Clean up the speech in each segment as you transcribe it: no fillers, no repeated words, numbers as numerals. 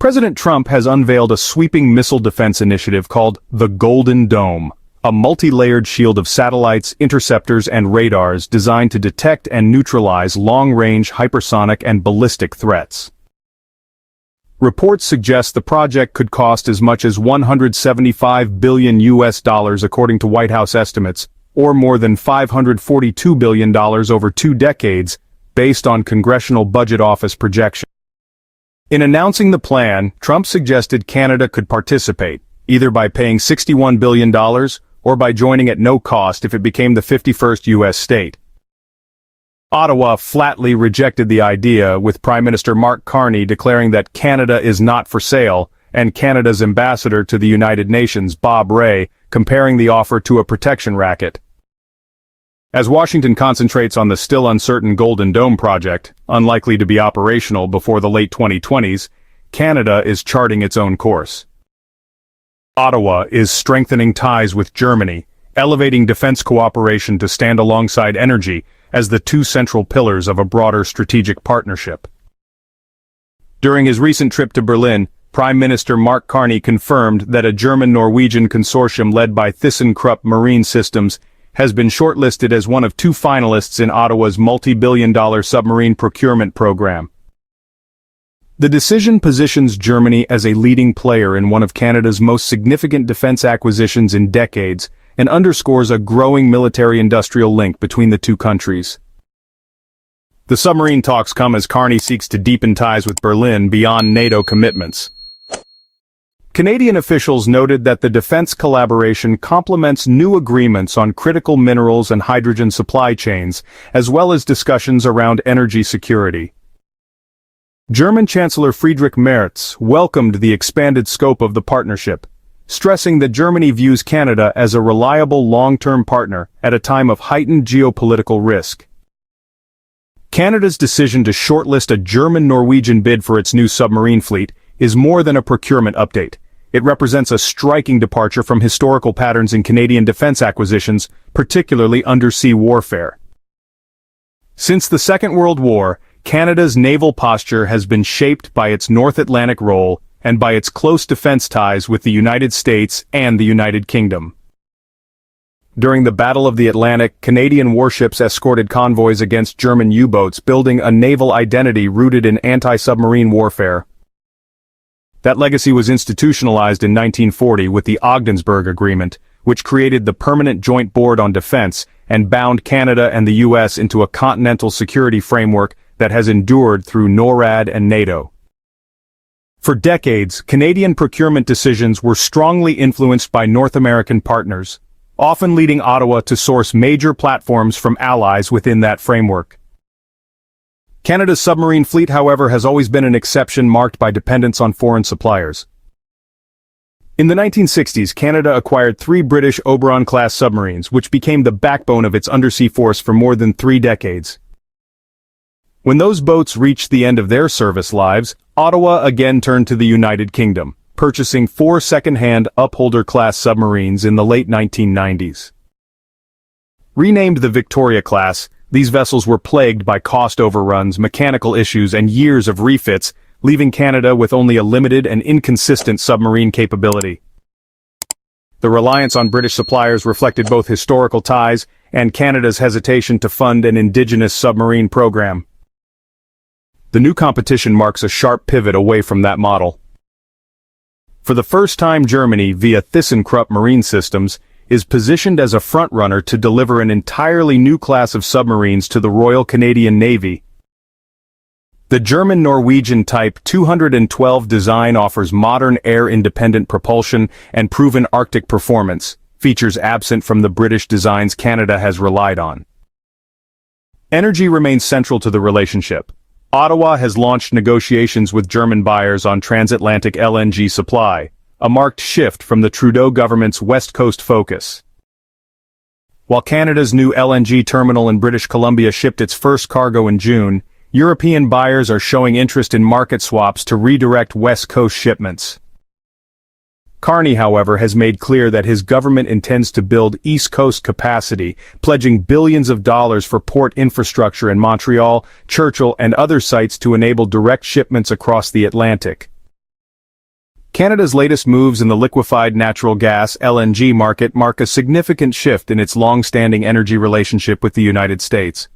President Trump has unveiled a sweeping missile defense initiative called the Golden Dome, a multi-layered shield of satellites, interceptors, and radars designed to detect and neutralize long-range hypersonic and ballistic threats. Reports suggest the project could cost as much as $175 billion according to White House estimates, or more than $542 billion over 2 decades, based on Congressional Budget Office projections. In announcing the plan, Trump suggested Canada could participate, either by paying $61 billion or by joining at no cost if it became the 51st U.S. state. Ottawa flatly rejected the idea, with Prime Minister Mark Carney declaring that Canada is not for sale, and Canada's ambassador to the United Nations, Bob Rae, comparing the offer to a protection racket. As Washington concentrates on the still uncertain Golden Dome project, unlikely to be operational before the late 2020s, Canada is charting its own course. Ottawa is strengthening ties with Germany, elevating defense cooperation to stand alongside energy as the 2 central pillars of a broader strategic partnership. During his recent trip to Berlin, Prime Minister Mark Carney confirmed that a German-Norwegian consortium led by ThyssenKrupp Marine Systems has been shortlisted as one of 2 finalists in Ottawa's multi-billion-dollar submarine procurement program. The decision positions Germany as a leading player in one of Canada's most significant defense acquisitions in decades and underscores a growing military-industrial link between the 2 countries. The submarine talks come as Carney seeks to deepen ties with Berlin beyond NATO commitments. Canadian officials noted that the defense collaboration complements new agreements on critical minerals and hydrogen supply chains, as well as discussions around energy security. German Chancellor Friedrich Merz welcomed the expanded scope of the partnership, stressing that Germany views Canada as a reliable long-term partner at a time of heightened geopolitical risk. Canada's decision to shortlist a German-Norwegian bid for its new submarine fleet is more than a procurement update. It represents a striking departure from historical patterns in Canadian defense acquisitions, particularly undersea warfare. Since the Second World War, Canada's naval posture has been shaped by its North Atlantic role and by its close defense ties with the United States and the United Kingdom. During the Battle of the Atlantic, Canadian warships escorted convoys against German U-boats, building a naval identity rooted in anti-submarine warfare. That legacy was institutionalized in 1940 with the Ogdensburg Agreement, which created the Permanent Joint Board on Defense and bound Canada and the U.S. into a continental security framework that has endured through NORAD and NATO. For decades, Canadian procurement decisions were strongly influenced by North American partners, often leading Ottawa to source major platforms from allies within that framework. Canada's submarine fleet, however, has always been an exception marked by dependence on foreign suppliers. In the 1960s, Canada acquired 3 British Oberon-class submarines, which became the backbone of its undersea force for more than 3 decades. When those boats reached the end of their service lives, Ottawa again turned to the United Kingdom, purchasing 4 second-hand Upholder-class submarines in the late 1990s. Renamed the Victoria-class, these vessels were plagued by cost overruns, mechanical issues, and years of refits, leaving Canada with only a limited and inconsistent submarine capability. The reliance on British suppliers reflected both historical ties and Canada's hesitation to fund an indigenous submarine program. The new competition marks a sharp pivot away from that model. For the first time, Germany, via ThyssenKrupp Marine Systems, is positioned as a frontrunner to deliver an entirely new class of submarines to the Royal Canadian Navy. The German-Norwegian Type 212 design offers modern air-independent propulsion and proven Arctic performance, features absent from the British designs Canada has relied on. Energy remains central to the relationship. Ottawa has launched negotiations with German buyers on transatlantic LNG supply, a marked shift from the Trudeau government's West Coast focus. While Canada's new LNG terminal in British Columbia shipped its first cargo in June, European buyers are showing interest in market swaps to redirect West Coast shipments. Carney, however, has made clear that his government intends to build East Coast capacity, pledging billions of dollars for port infrastructure in Montreal, Churchill, and other sites to enable direct shipments across the Atlantic. Canada's latest moves in the liquefied natural gas (LNG) market mark a significant shift in its long-standing energy relationship with the United States.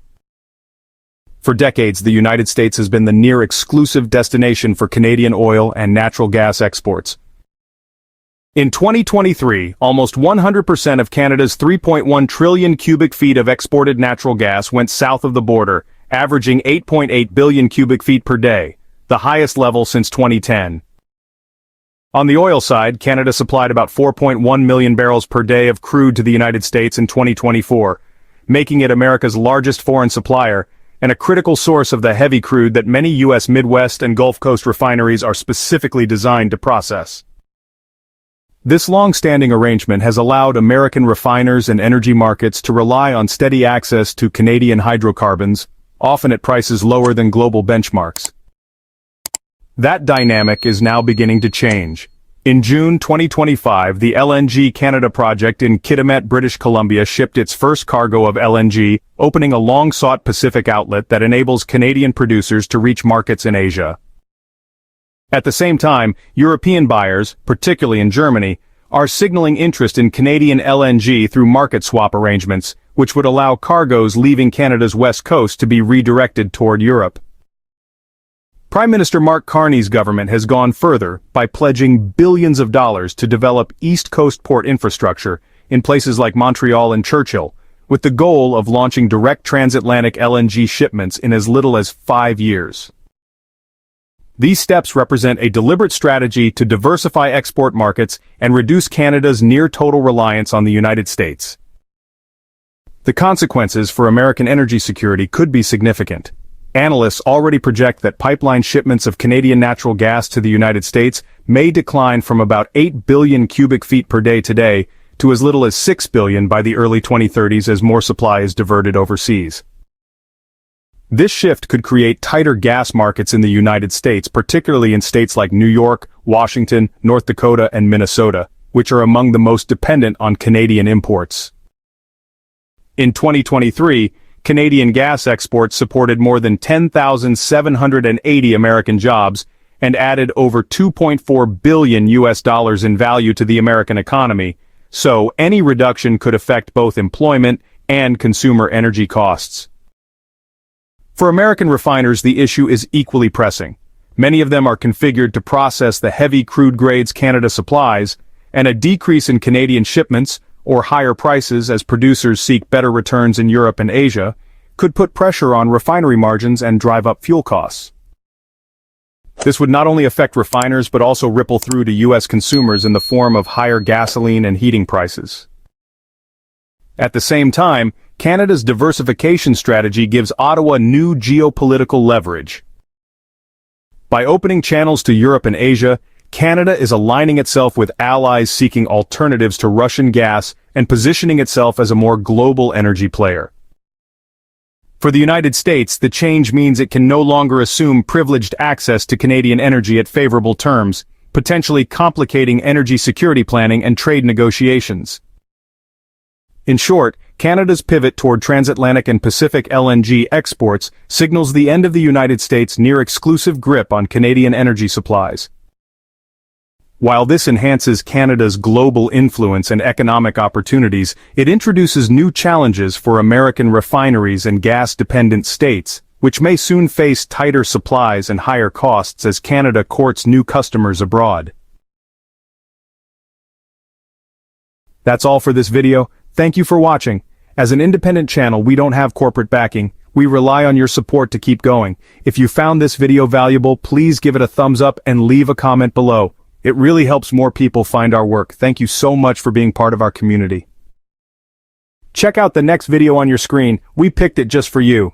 For decades, the United States has been the near-exclusive destination for Canadian oil and natural gas exports. In 2023, almost 100% of Canada's 3.1 trillion cubic feet of exported natural gas went south of the border, averaging 8.8 billion cubic feet per day, the highest level since 2010. On the oil side, Canada supplied about 4.1 million barrels per day of crude to the United States in 2024, making it America's largest foreign supplier, and a critical source of the heavy crude that many U.S. Midwest and Gulf Coast refineries are specifically designed to process. This long-standing arrangement has allowed American refiners and energy markets to rely on steady access to Canadian hydrocarbons, often at prices lower than global benchmarks. That dynamic is now beginning to change. In June 2025, the LNG Canada project in Kitimat, British Columbia shipped its first cargo of LNG, opening a long-sought Pacific outlet that enables Canadian producers to reach markets in Asia. At the same time, European buyers, particularly in Germany, are signaling interest in Canadian LNG through market swap arrangements, which would allow cargoes leaving Canada's west coast to be redirected toward Europe. Prime Minister Mark Carney's government has gone further by pledging billions of dollars to develop East Coast port infrastructure in places like Montreal and Churchill, with the goal of launching direct transatlantic LNG shipments in as little as 5 years. These steps represent a deliberate strategy to diversify export markets and reduce Canada's near-total reliance on the United States. The consequences for American energy security could be significant. Analysts already project that pipeline shipments of Canadian natural gas to the United States may decline from about 8 billion cubic feet per day today to as little as 6 billion by the early 2030s as more supply is diverted overseas. This shift could create tighter gas markets in the United States, particularly in states like New York, Washington, North Dakota, and Minnesota, which are among the most dependent on Canadian imports. In 2023, Canadian gas exports supported more than 10,780 American jobs and added over $2.4 billion in value to the American economy, so any reduction could affect both employment and consumer energy costs. For American refiners, the issue is equally pressing. Many of them are configured to process the heavy crude grades Canada supplies, and a decrease in Canadian shipments, or higher prices as producers seek better returns in Europe and Asia, could put pressure on refinery margins and drive up fuel costs. This would not only affect refiners but also ripple through to U.S. consumers in the form of higher gasoline and heating prices. At the same time, Canada's diversification strategy gives Ottawa new geopolitical leverage. By opening channels to Europe and Asia, Canada is aligning itself with allies seeking alternatives to Russian gas and positioning itself as a more global energy player. For the United States, the change means it can no longer assume privileged access to Canadian energy at favorable terms, potentially complicating energy security planning and trade negotiations. In short, Canada's pivot toward transatlantic and Pacific LNG exports signals the end of the United States' near-exclusive grip on Canadian energy supplies. While this enhances Canada's global influence and economic opportunities, it introduces new challenges for American refineries and gas-dependent states, which may soon face tighter supplies and higher costs as Canada courts new customers abroad. That's all for this video. Thank you for watching. As an independent channel, we don't have corporate backing. We rely on your support to keep going. If you found this video valuable, please give it a thumbs up and leave a comment below. It really helps more people find our work. Thank you so much for being part of our community. Check out the next video on your screen. We picked it just for you.